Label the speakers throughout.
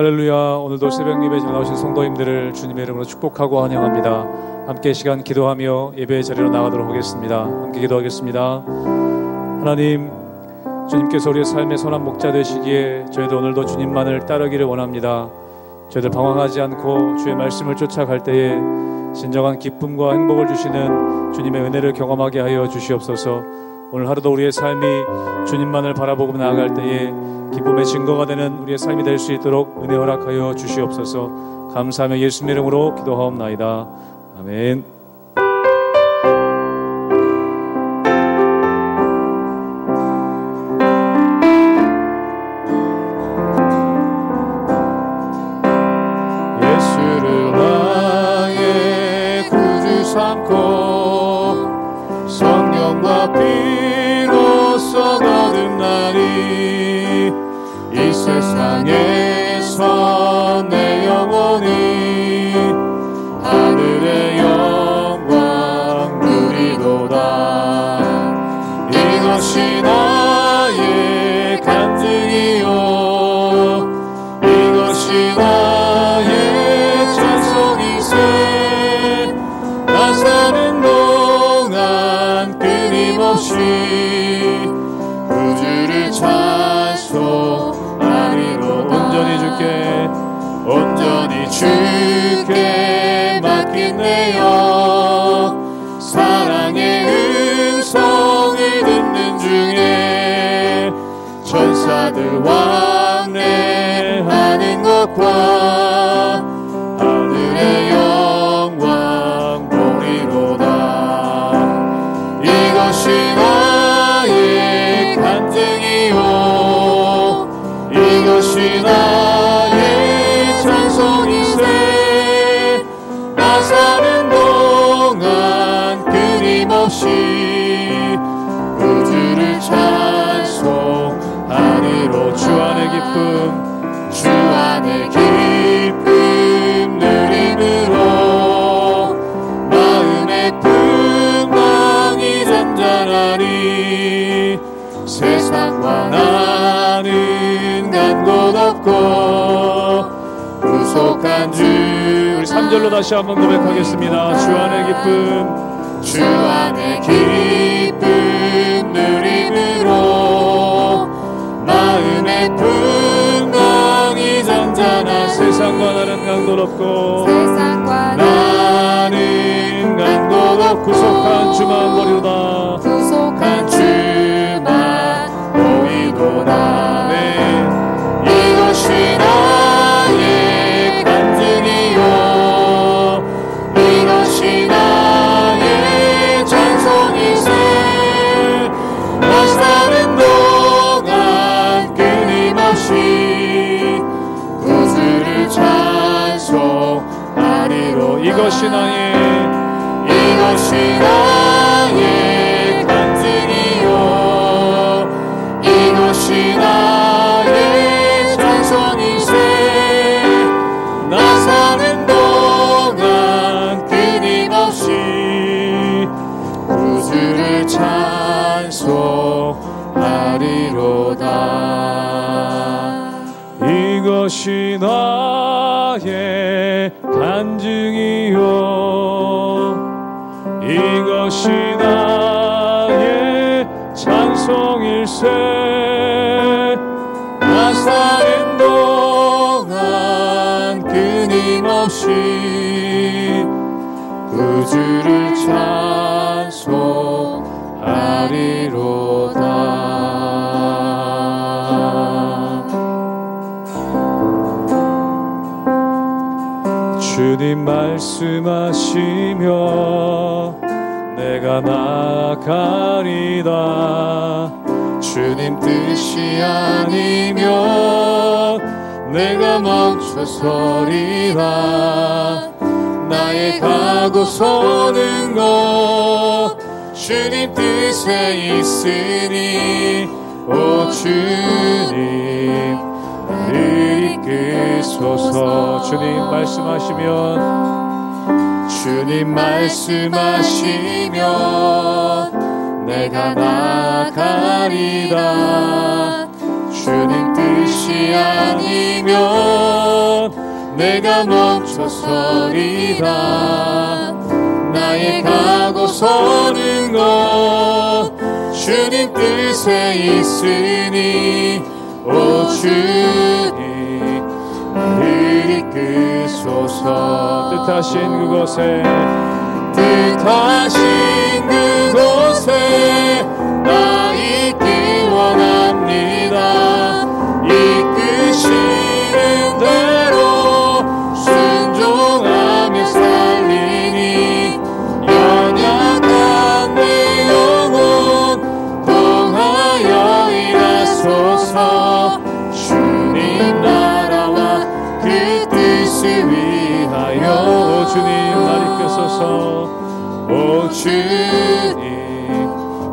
Speaker 1: 할렐루야. 오늘도 새벽 예배에 나오신 성도님들을 주님의 이름으로 축복하고 환영합니다. 함께 시간 기도하며 예배의 자리로 나가도록 하겠습니다. 함께 기도하겠습니다. 하나님, 주님께서 우리의 삶의 선한 목자 되시기에 저희들 오늘도 주님만을 따르기를 원합니다. 저희들 방황하지 않고 주의 말씀을 쫓아갈 때에 진정한 기쁨과 행복을 주시는 주님의 은혜를 경험하게 하여 주시옵소서. 오늘 하루도 우리의 삶이 주님만을 바라보고 나아갈 때에 기쁨의 증거가 되는 우리의 삶이 될 수 있도록 은혜 허락하여 주시옵소서. 감사하며 예수님의 이름으로 기도하옵나이다. 아멘. 예수를 나의 구주 삼고 성령과 피로써 거듭나니 이 세상에서 내 영혼이 하늘의 영광 누리도다. 이것이 나의 간증이요, 이것이 나의 찬송이세. 나 사는 동안 끊임없이 구주를 찬송하리로. 온전히 주께 맡기네요. 사랑의 음성을 듣는 중에 천사들 왕래하는 것과 하늘의 영광 보리로다. 이것이 나의 간증이요, 이것이 나의 찬송이세. 나 사는 동안 끊임없이 구주를 찬송하리로. 주 안의 기쁨, 주 안의 기쁨 누림으로 마음의 풍랑이 잔잔하니 세상과 나는 간 곳 없고 구속한 주. 우리 3절로 다시 한번 고백하겠습니다. 주 안의 기쁨, 주 안의 기쁨 누림으로 마음의 풍랑이 잔잔한 세상과 나는 간 곳 없고 나는 간 곳 없고 구속한 주만 보리로다. 구속한 주만 보이도다. 네. 이것이 나의 간증이요, 이것이 나의 찬송이세. 나 사는 동안 끊임없이 구주를 찬송하리로. 이것이 나의 간증이요, 이것이 나의 찬송이세. 나 사는 동안 끊임없이 구주를 찬송하리로다. 이것이 나의 간증이요, 이것이 나의 찬송일세. 나 사는 동안 끊임없이 구주를 찬송하리로다. 주님 말씀하시며 내가 나아가리다. 주님 뜻이 아니면 내가 멈춰서리라. 나의 가고 서는 것 주님 뜻에 있으니 오 주님 나를 이끄소서. 주님 말씀하시면 내가 나아가리다.
Speaker 2: 주님 뜻이 아니면 내가 멈춰서리라. 나의 가고 서는 것 주님 뜻에 있으니 오 주님 나를 이끄소서.
Speaker 1: 뜻하신 그곳에
Speaker 2: 나 있기 원합니다. 이끄시는 대로 순종하며 살리니 연약한 내 영혼 통하여 일하소서. 주님 나라와 그 뜻을 위하여
Speaker 1: 주님 날 이끄소서.
Speaker 2: 오 주님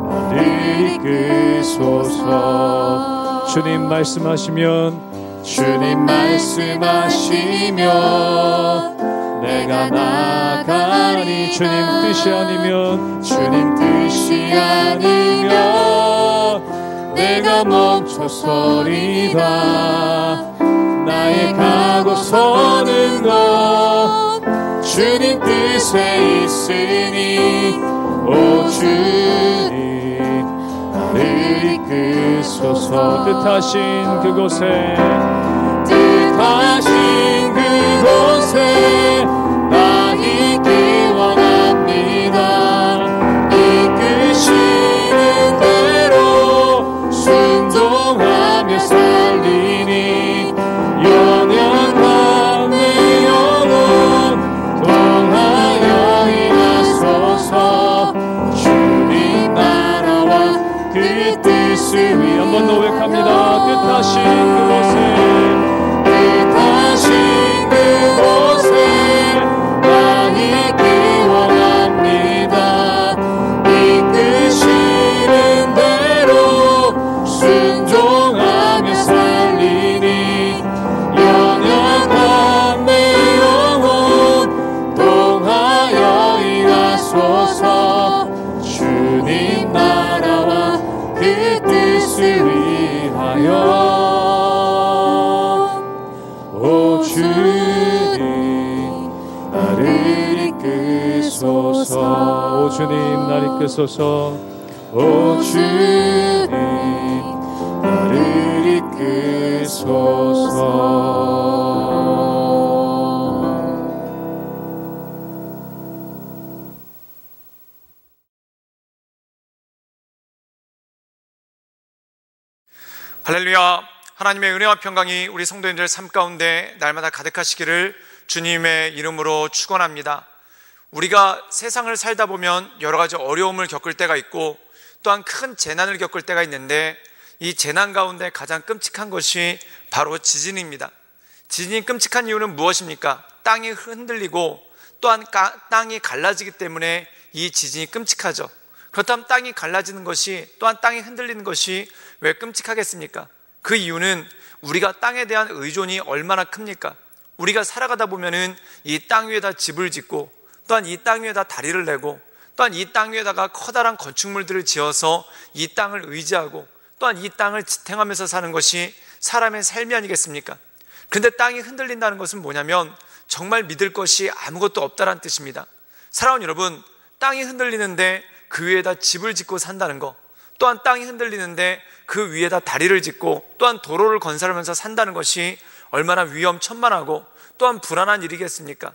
Speaker 2: 나를 이끄소서.
Speaker 1: 주님 말씀하시면
Speaker 2: 내가 나가니.
Speaker 1: 주님 뜻이 아니면
Speaker 2: 내가 멈춰서리라. 나의 가고 서는 것 주님 뜻에 있으니 오 주님 나를 이끄소서.
Speaker 1: 뜻하신 그곳에
Speaker 2: 나 있기 원합니다. 이끄시는 대로 순종하며 살리니 연약한 내 영혼 통하여 일하소서. 주님 나라와 그 뜻을 위하여.
Speaker 1: 한 번 더 고백합니다. 뜻하신 그곳에
Speaker 2: 나 있기 원합니다. 이끄시는 대로 순종하며 살리니 연약한 내 영혼 통하여 일하소서. 주님 나라와 그 뜻을 위하여 오 주님 나를 이끄소서.
Speaker 1: 오 주님 날 이끄소서.
Speaker 2: 오 주님 나를 이끄소서.
Speaker 3: 할렐루야. 하나님의 은혜와 평강이 우리 성도님들 삶 가운데 날마다 가득하시기를 주님의 이름으로 축원합니다. 우리가 세상을 살다 보면 여러 가지 어려움을 겪을 때가 있고 또한 큰 재난을 겪을 때가 있는데 이 재난 가운데 가장 끔찍한 것이 바로 지진입니다. 지진이 끔찍한 이유는 무엇입니까? 땅이 흔들리고 또한 땅이 갈라지기 때문에 이 지진이 끔찍하죠. 그렇다면 땅이 갈라지는 것이 또한 땅이 흔들리는 것이 왜 끔찍하겠습니까? 그 이유는 우리가 땅에 대한 의존이 얼마나 큽니까? 우리가 살아가다 보면은 이 땅 위에다 집을 짓고 또한 이 땅 위에다 다리를 내고 또한 이 땅 위에다가 커다란 건축물들을 지어서 이 땅을 의지하고 또한 이 땅을 지탱하면서 사는 것이 사람의 삶이 아니겠습니까? 근데 땅이 흔들린다는 것은 뭐냐면 정말 믿을 것이 아무것도 없다는 뜻입니다. 사랑하는 여러분, 땅이 흔들리는데 그 위에다 집을 짓고 산다는 것, 또한 땅이 흔들리는데 그 위에다 다리를 짓고 또한 도로를 건설하면서 산다는 것이 얼마나 위험천만하고 또한 불안한 일이겠습니까?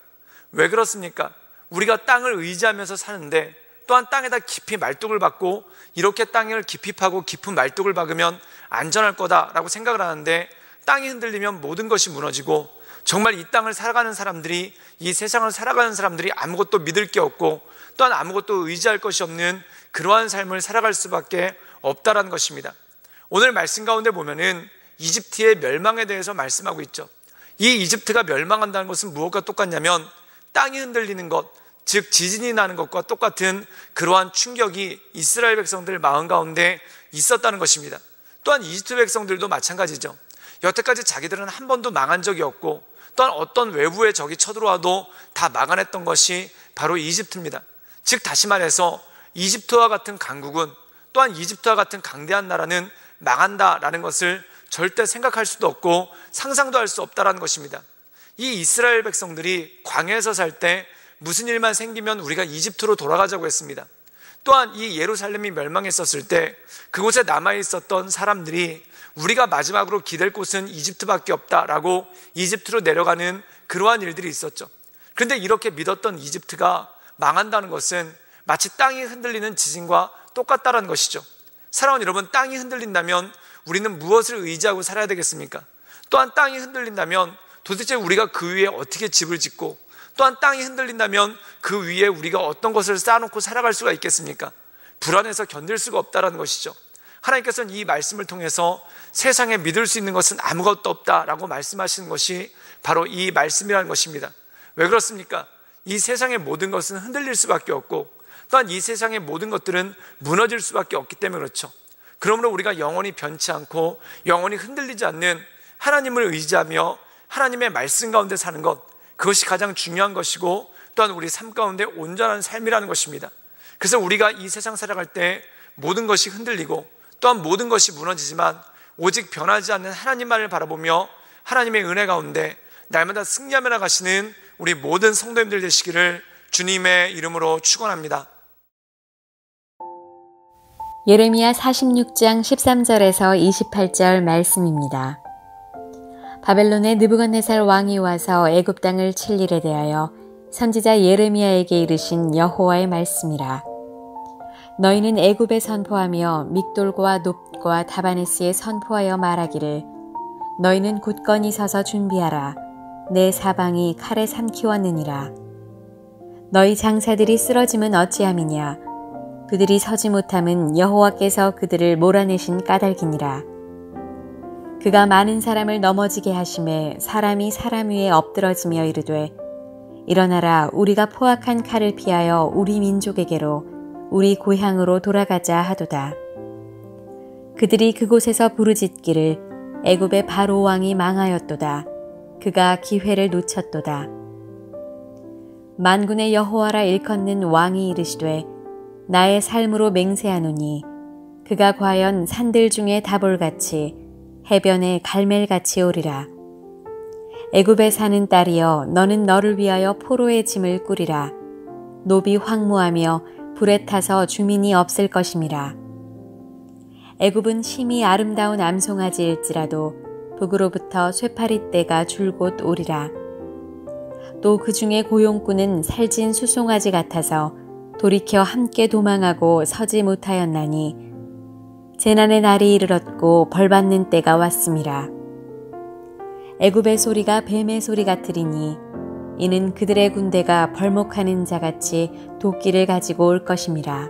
Speaker 3: 왜 그렇습니까? 우리가 땅을 의지하면서 사는데 또한 땅에다 깊이 말뚝을 박고 이렇게 땅을 깊이 파고 깊은 말뚝을 박으면 안전할 거다라고 생각을 하는데 땅이 흔들리면 모든 것이 무너지고 정말 이 땅을 살아가는 사람들이, 이 세상을 살아가는 사람들이 아무것도 믿을 게 없고 또한 아무것도 의지할 것이 없는 그러한 삶을 살아갈 수밖에 없다라는 것입니다. 오늘 말씀 가운데 보면은 이집트의 멸망에 대해서 말씀하고 있죠. 이 이집트가 멸망한다는 것은 무엇과 똑같냐면 땅이 흔들리는 것, 즉 지진이 나는 것과 똑같은 그러한 충격이 이스라엘 백성들 마음 가운데 있었다는 것입니다. 또한 이집트 백성들도 마찬가지죠. 여태까지 자기들은 한 번도 망한 적이 없고 또한 어떤 외부의 적이 쳐들어와도 다 막아냈던 것이 바로 이집트입니다. 즉 다시 말해서 이집트와 같은 강국은, 또한 이집트와 같은 강대한 나라는 망한다라는 것을 절대 생각할 수도 없고 상상도 할 수 없다는 것입니다. 이 이스라엘 백성들이 광야에서 살 때 무슨 일만 생기면 우리가 이집트로 돌아가자고 했습니다. 또한 이 예루살렘이 멸망했었을 때 그곳에 남아있었던 사람들이 우리가 마지막으로 기댈 곳은 이집트밖에 없다라고 이집트로 내려가는 그러한 일들이 있었죠. 그런데 이렇게 믿었던 이집트가 망한다는 것은 마치 땅이 흔들리는 지진과 똑같다는 것이죠. 사랑하는 여러분, 땅이 흔들린다면 우리는 무엇을 의지하고 살아야 되겠습니까? 또한 땅이 흔들린다면 도대체 우리가 그 위에 어떻게 집을 짓고, 또한 땅이 흔들린다면 그 위에 우리가 어떤 것을 쌓아놓고 살아갈 수가 있겠습니까? 불안해서 견딜 수가 없다는 것이죠. 하나님께서는 이 말씀을 통해서 세상에 믿을 수 있는 것은 아무것도 없다라고 말씀하시는 것이 바로 이 말씀이라는 것입니다. 왜 그렇습니까? 이 세상의 모든 것은 흔들릴 수밖에 없고, 또한 이 세상의 모든 것들은 무너질 수밖에 없기 때문에 그렇죠. 그러므로 우리가 영원히 변치 않고 영원히 흔들리지 않는 하나님을 의지하며 하나님의 말씀 가운데 사는 것, 그것이 가장 중요한 것이고, 또한 우리 삶 가운데 온전한 삶이라는 것입니다. 그래서 우리가 이 세상 살아갈 때 모든 것이 흔들리고 또한 모든 것이 무너지지만 오직 변하지 않는 하나님만을 바라보며 하나님의 은혜 가운데 날마다 승리하며 나가시는 우리 모든 성도님들 되시기를 주님의 이름으로 축원합니다.
Speaker 4: 예레미야 46장 13절에서 28절 말씀입니다. 바벨론의 느부갓네살 왕이 와서 애굽 땅을 칠 일에 대하여 선지자 예레미야에게 이르신 여호와의 말씀이라. 너희는 애굽에 선포하며 믹돌과 놋과 다바네스에 선포하여 말하기를 너희는 굳건히 서서 준비하라. 내 사방이 칼에 삼키웠느니라. 너희 장사들이 쓰러짐은 어찌함이냐. 그들이 서지 못함은 여호와께서 그들을 몰아내신 까닭이니라. 그가 많은 사람을 넘어지게 하심에 사람이 사람 위에 엎드러지며 이르되 일어나라, 우리가 포악한 칼을 피하여 우리 민족에게로 우리 고향으로 돌아가자 하도다. 그들이 그곳에서 부르짖기를 애굽의 바로 왕이 망하였도다. 그가 기회를 놓쳤도다. 만군의 여호와라 일컫는 왕이 이르시되 나의 삶으로 맹세하노니 그가 과연 산들 중에 다볼같이 해변에 갈멜같이 오리라. 애굽에 사는 딸이여, 너는 너를 위하여 포로의 짐을 꾸리라. 노비 황무하며 불에 타서 주민이 없을 것임이라. 애굽은 심히 아름다운 암송아지일지라도 북으로부터 쇠파리떼가 줄곧 오리라. 또 그 중에 고용꾼은 살진 수송아지 같아서 돌이켜 함께 도망하고 서지 못하였나니 재난의 날이 이르렀고 벌받는 때가 왔음이라. 애굽의 소리가 뱀의 소리 같으리니 이는 그들의 군대가 벌목하는 자같이 도끼를 가지고 올 것임이라.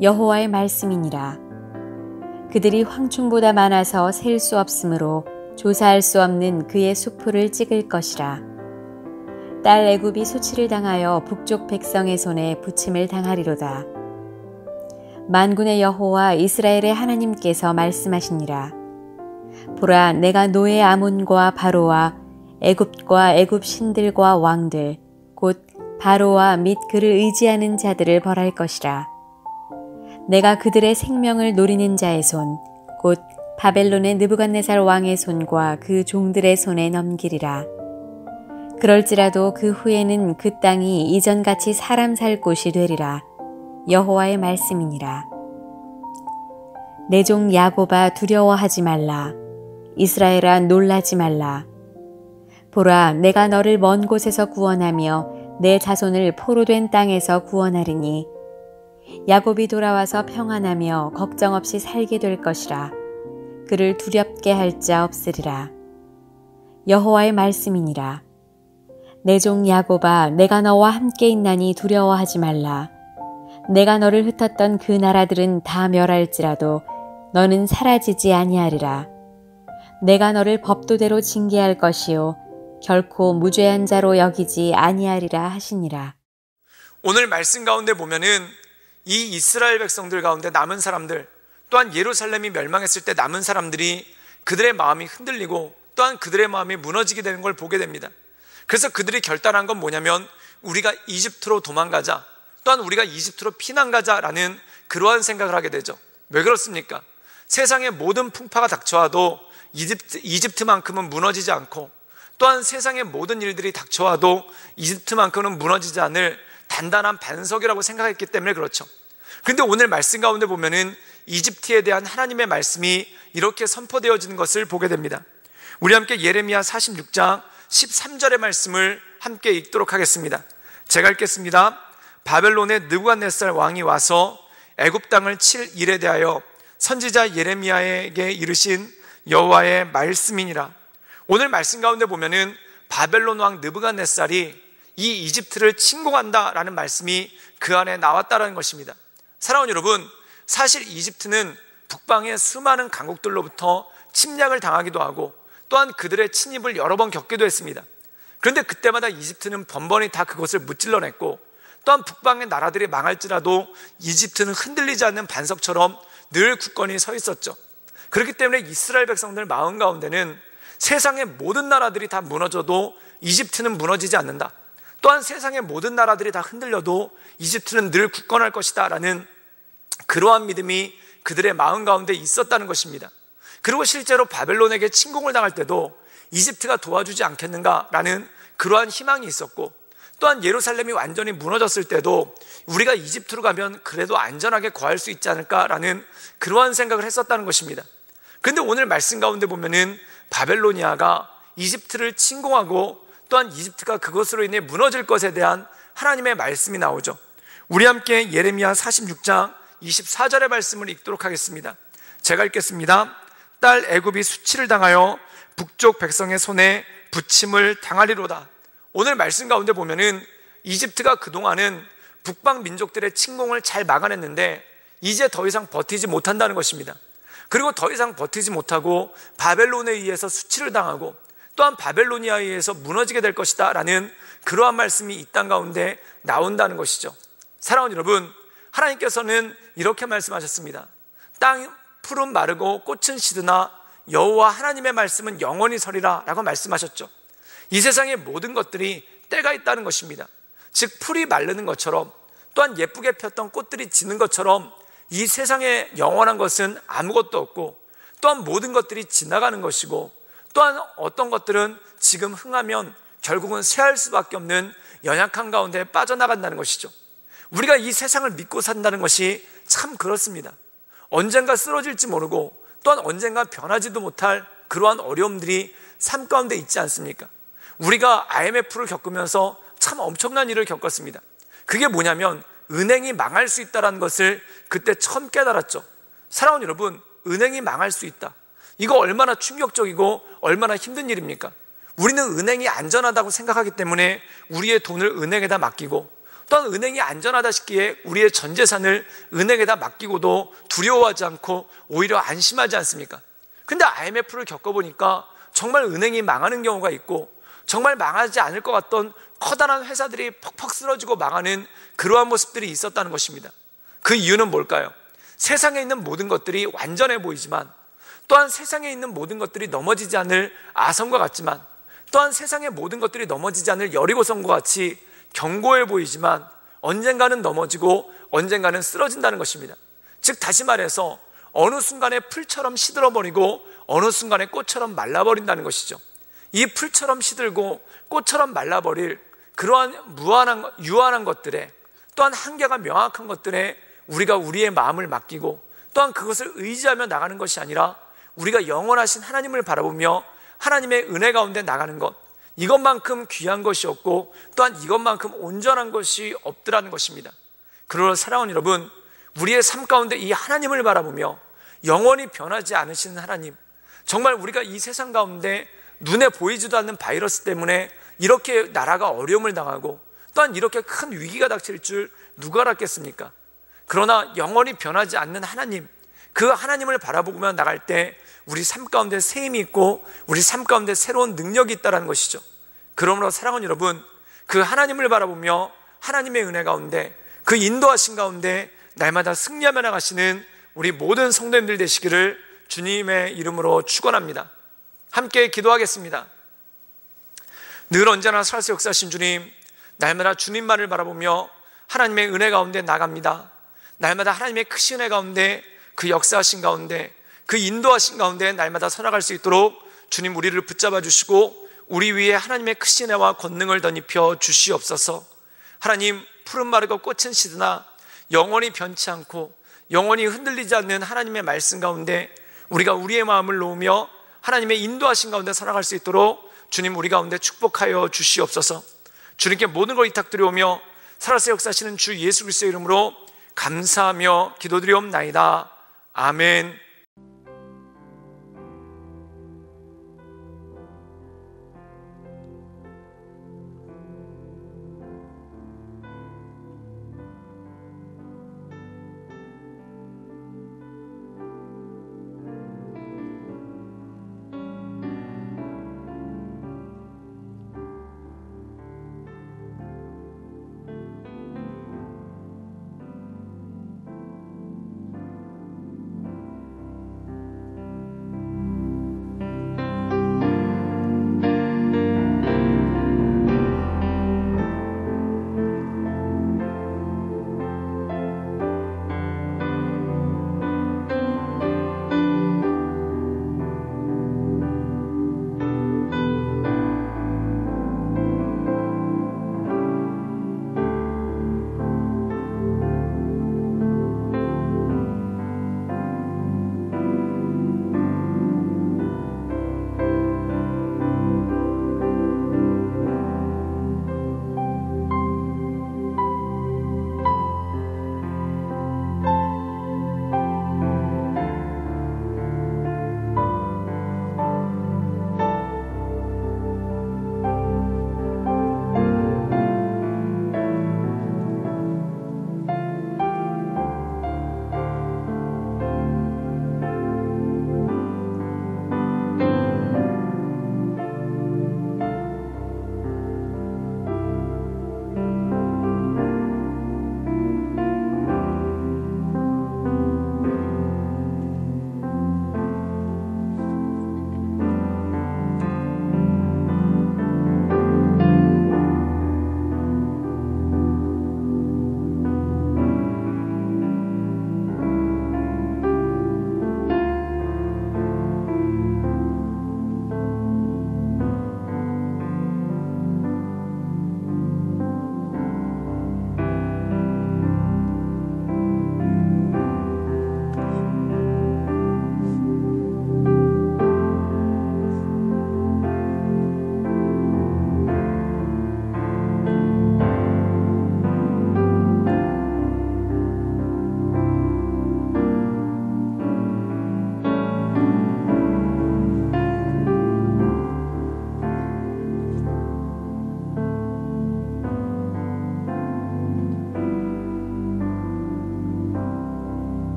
Speaker 4: 여호와의 말씀이니라. 그들이 황충보다 많아서 셀 수 없으므로 조사할 수 없는 그의 수풀을 찍을 것이라. 딸 애굽이 수치를 당하여 북쪽 백성의 손에 부침을 당하리로다. 만군의 여호와 이스라엘의 하나님께서 말씀하시니라. 보라, 내가 노예 아몬과 바로와 애굽과 애굽 신들과 왕들 곧 바로와 및 그를 의지하는 자들을 벌할 것이라. 내가 그들의 생명을 노리는 자의 손 곧 바벨론의 느부갓네살 왕의 손과 그 종들의 손에 넘기리라. 그럴지라도 그 후에는 그 땅이 이전같이 사람 살 곳이 되리라. 여호와의 말씀이니라. 내 종 야곱아, 두려워하지 말라. 이스라엘아, 놀라지 말라. 보라, 내가 너를 먼 곳에서 구원하며 내 자손을 포로된 땅에서 구원하리니 야곱이 돌아와서 평안하며 걱정 없이 살게 될 것이라. 그를 두렵게 할 자 없으리라. 여호와의 말씀이니라. 내 종 야곱아, 내가 너와 함께 있나니 두려워하지 말라. 내가 너를 흩었던 그 나라들은 다 멸할지라도 너는 사라지지 아니하리라. 내가 너를 법도대로 징계할 것이요 결코 무죄한 자로 여기지 아니하리라 하시니라.
Speaker 3: 오늘 말씀 가운데 보면은 이 이스라엘 백성들 가운데 남은 사람들, 또한 예루살렘이 멸망했을 때 남은 사람들이 그들의 마음이 흔들리고 또한 그들의 마음이 무너지게 되는 걸 보게 됩니다. 그래서 그들이 결단한 건 뭐냐면 우리가 이집트로 도망가자, 또한 우리가 이집트로 피난 가자라는 그러한 생각을 하게 되죠. 왜 그렇습니까? 세상의 모든 풍파가 닥쳐와도 이집트만큼은 무너지지 않고, 또한 세상의 모든 일들이 닥쳐와도 이집트만큼은 무너지지 않을 단단한 반석이라고 생각했기 때문에 그렇죠. 그런데 오늘 말씀 가운데 보면은 이집트에 대한 하나님의 말씀이 이렇게 선포되어지는 것을 보게 됩니다. 우리 함께 예레미야 46장 13절의 말씀을 함께 읽도록 하겠습니다. 제가 읽겠습니다. 바벨론의 느부갓네살 왕이 와서 애굽 땅을 칠 일에 대하여 선지자 예레미야에게 이르신 여호와의 말씀이니라. 오늘 말씀 가운데 보면은 바벨론 왕 느부갓네살이 이 이집트를 침공한다라는 말씀이 그 안에 나왔다라는 것입니다. 사랑하는 여러분, 사실 이집트는 북방의 수많은 강국들로부터 침략을 당하기도 하고 또한 그들의 침입을 여러 번 겪기도 했습니다. 그런데 그때마다 이집트는 번번이 다 그것을 무찔러냈고, 또한 북방의 나라들이 망할지라도 이집트는 흔들리지 않는 반석처럼 늘 굳건히 서 있었죠. 그렇기 때문에 이스라엘 백성들 마음 가운데는 세상의 모든 나라들이 다 무너져도 이집트는 무너지지 않는다, 또한 세상의 모든 나라들이 다 흔들려도 이집트는 늘 굳건할 것이다 라는 그러한 믿음이 그들의 마음 가운데 있었다는 것입니다. 그리고 실제로 바벨론에게 침공을 당할 때도 이집트가 도와주지 않겠는가라는 그러한 희망이 있었고, 또한 예루살렘이 완전히 무너졌을 때도 우리가 이집트로 가면 그래도 안전하게 거할 수 있지 않을까라는 그러한 생각을 했었다는 것입니다. 그런데 오늘 말씀 가운데 보면은 바벨로니아가 이집트를 침공하고 또한 이집트가 그것으로 인해 무너질 것에 대한 하나님의 말씀이 나오죠. 우리 함께 예레미야 46장 24절의 말씀을 읽도록 하겠습니다. 제가 읽겠습니다. 딸 애굽이 수치를 당하여 북쪽 백성의 손에 부침을 당하리로다. 오늘 말씀 가운데 보면은 이집트가 그동안은 북방 민족들의 침공을 잘 막아냈는데 이제 더 이상 버티지 못한다는 것입니다. 그리고 더 이상 버티지 못하고 바벨론에 의해서 수치를 당하고 또한 바벨로니아에 의해서 무너지게 될 것이다 라는 그러한 말씀이 이 땅 가운데 나온다는 것이죠. 사랑하는 여러분, 하나님께서는 이렇게 말씀하셨습니다. 땅 풀은 마르고 꽃은 시드나 여호와 하나님의 말씀은 영원히 서리라 라고 말씀하셨죠. 이 세상의 모든 것들이 때가 있다는 것입니다. 즉 풀이 마르는 것처럼, 또한 예쁘게 폈던 꽃들이 지는 것처럼 이 세상에 영원한 것은 아무것도 없고, 또한 모든 것들이 지나가는 것이고, 또한 어떤 것들은 지금 흥하면 결국은 쇠할 수밖에 없는 연약한 가운데 빠져나간다는 것이죠. 우리가 이 세상을 믿고 산다는 것이 참 그렇습니다. 언젠가 쓰러질지 모르고 또한 언젠가 변하지도 못할 그러한 어려움들이 삶 가운데 있지 않습니까? 우리가 IMF를 겪으면서 참 엄청난 일을 겪었습니다. 그게 뭐냐면 은행이 망할 수 있다는 것을 그때 처음 깨달았죠. 사랑하는 여러분, 은행이 망할 수 있다. 이거 얼마나 충격적이고 얼마나 힘든 일입니까? 우리는 은행이 안전하다고 생각하기 때문에 우리의 돈을 은행에다 맡기고, 또한 은행이 안전하다 싶기에 우리의 전 재산을 은행에다 맡기고도 두려워하지 않고 오히려 안심하지 않습니까? 근데 IMF를 겪어보니까 정말 은행이 망하는 경우가 있고, 정말 망하지 않을 것 같던 커다란 회사들이 퍽퍽 쓰러지고 망하는 그러한 모습들이 있었다는 것입니다. 그 이유는 뭘까요? 세상에 있는 모든 것들이 완전해 보이지만, 또한 세상에 있는 모든 것들이 넘어지지 않을 아성과 같지만, 또한 세상의 모든 것들이 넘어지지 않을 여리고성과 같이 견고해 보이지만 언젠가는 넘어지고 언젠가는 쓰러진다는 것입니다. 즉 다시 말해서 어느 순간에 풀처럼 시들어버리고 어느 순간에 꽃처럼 말라버린다는 것이죠. 이 풀처럼 시들고 꽃처럼 말라버릴 그러한 유한한 것들에, 또한 한계가 명확한 것들에 우리가 우리의 마음을 맡기고 또한 그것을 의지하며 나가는 것이 아니라 우리가 영원하신 하나님을 바라보며 하나님의 은혜 가운데 나가는 것, 이것만큼 귀한 것이 없고 또한 이것만큼 온전한 것이 없더라는 것입니다. 그러나 사랑하는 여러분, 우리의 삶 가운데 이 하나님을 바라보며 영원히 변하지 않으시는 하나님, 정말 우리가 이 세상 가운데 눈에 보이지도 않는 바이러스 때문에 이렇게 나라가 어려움을 당하고 또한 이렇게 큰 위기가 닥칠 줄 누가 알았겠습니까? 그러나 영원히 변하지 않는 하나님, 그 하나님을 바라보며 나갈 때 우리 삶 가운데 새 힘이 있고 우리 삶 가운데 새로운 능력이 있다는 것이죠. 그러므로 사랑하는 여러분, 그 하나님을 바라보며 하나님의 은혜 가운데, 그 인도하신 가운데 날마다 승리하며 나가시는 우리 모든 성도님들 되시기를 주님의 이름으로 축원합니다. 함께 기도하겠습니다. 늘 언제나 살아서 역사하신 주님, 날마다 주님만을 바라보며 하나님의 은혜 가운데 나갑니다. 날마다 하나님의 크신 은혜 가운데, 그 역사하신 가운데, 그 인도하신 가운데 날마다 살아갈 수 있도록 주님 우리를 붙잡아 주시고 우리 위에 하나님의 크신 은혜와 권능을 덧입혀 주시옵소서. 하나님, 푸른 마르고 꽃은 시드나 영원히 변치 않고 영원히 흔들리지 않는 하나님의 말씀 가운데 우리가 우리의 마음을 놓으며 하나님의 인도하신 가운데 살아갈 수 있도록 주님 우리 가운데 축복하여 주시옵소서. 주님께 모든 걸 위탁드려오며 살아서 역사하시는 주 예수 그리스도의 이름으로 감사하며 기도드리옵나이다. 아멘.